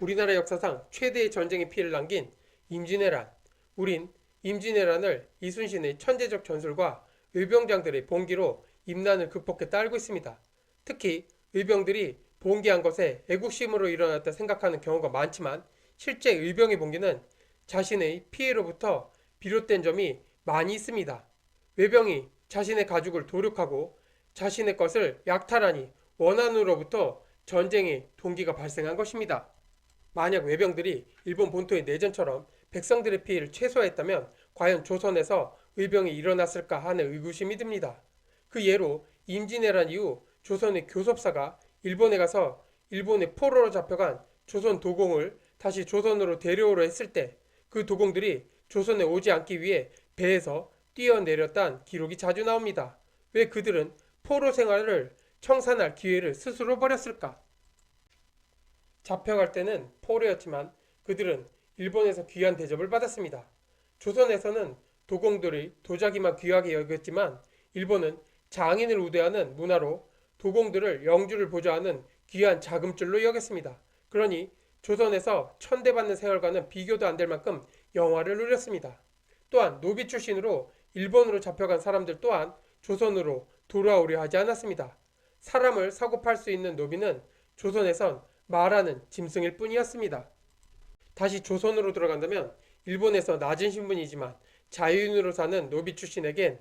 우리나라 역사상 최대의 전쟁의 피해를 남긴 임진왜란. 우린 임진왜란을 이순신의 천재적 전술과 의병장들의 봉기로 임난을 극복했다 알고 있습니다. 특히 의병들이 봉기한 것에 애국심으로 일어났다 생각하는 경우가 많지만 실제 의병의 봉기는 자신의 피해로부터 비롯된 점이 많이 있습니다. 외병이 자신의 가족을 도륙하고 자신의 것을 약탈하니 원한으로부터 전쟁의 동기가 발생한 것입니다. 만약 외병들이 일본 본토의 내전처럼 백성들의 피해를 최소화했다면 과연 조선에서 의병이 일어났을까 하는 의구심이 듭니다. 그 예로 임진왜란 이후 조선의 교섭사가 일본에 가서 일본의 포로로 잡혀간 조선 도공을 다시 조선으로 데려오려 했을 때 그 도공들이 조선에 오지 않기 위해 배에서 뛰어내렸다는 기록이 자주 나옵니다. 왜 그들은 포로 생활을 청산할 기회를 스스로 버렸을까? 잡혀갈 때는 포로였지만 그들은 일본에서 귀한 대접을 받았습니다. 조선에서는 도공들이 도자기만 귀하게 여겼지만 일본은 장인을 우대하는 문화로 도공들을 영주를 보좌하는 귀한 자금줄로 여겼습니다. 그러니 조선에서 천대받는 생활과는 비교도 안 될 만큼 영화를 누렸습니다. 또한 노비 출신으로 일본으로 잡혀간 사람들 또한 조선으로 돌아오려 하지 않았습니다. 사람을 사고 팔 수 있는 노비는 조선에선 말하는 짐승일 뿐이었습니다. 다시 조선으로 들어간다면 일본에서 낮은 신분이지만 자유인으로 사는 노비 출신에겐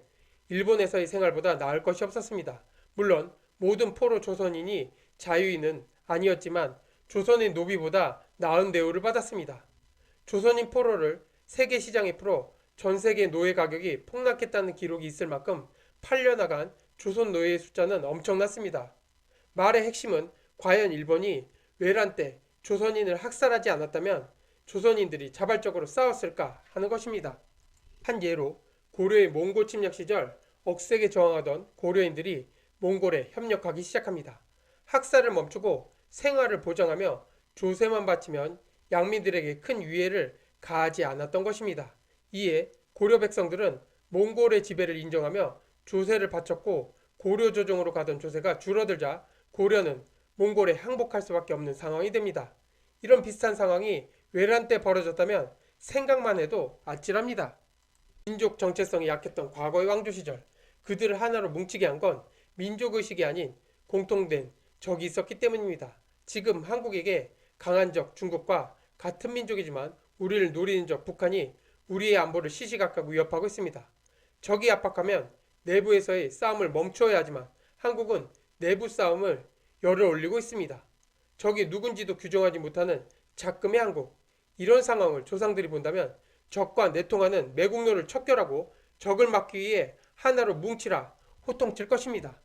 일본에서의 생활보다 나을 것이 없었습니다. 물론 모든 포로 조선인이 자유인은 아니었지만 조선인 노비보다 나은 대우를 받았습니다. 조선인 포로를 세계 시장에 풀어 전 세계 노예 가격이 폭락했다는 기록이 있을 만큼 팔려나간 조선 노예의 숫자는 엄청났습니다. 말의 핵심은 과연 일본이 외란 때 조선인을 학살하지 않았다면 조선인들이 자발적으로 싸웠을까 하는 것입니다. 한 예로 고려의 몽골 침략 시절 억세게 저항하던 고려인들이 몽골에 협력하기 시작합니다. 학살을 멈추고 생활을 보장하며 조세만 바치면 양민들에게 큰 위해를 가하지 않았던 것입니다. 이에 고려 백성들은 몽골의 지배를 인정하며 조세를 바쳤고 고려 조정으로 가던 조세가 줄어들자 고려는 몽골에 항복할 수밖에 없는 상황이 됩니다. 이런 비슷한 상황이 외란 때 벌어졌다면 생각만 해도 아찔합니다. 민족 정체성이 약했던 과거의 왕조 시절 그들을 하나로 뭉치게 한 건 민족의식이 아닌 공통된 적이 있었기 때문입니다. 지금 한국에게 강한 적 중국과 같은 민족이지만 우리를 노리는 적 북한이 우리의 안보를 시시각각 위협하고 있습니다. 적이 압박하면 내부에서의 싸움을 멈추어야 하지만 한국은 내부 싸움을 열을 올리고 있습니다. 적이 누군지도 규정하지 못하는 작금의 한국. 이런 상황을 조상들이 본다면 적과 내통하는 매국노를 척결하고 적을 막기 위해 하나로 뭉치라 호통칠 것입니다.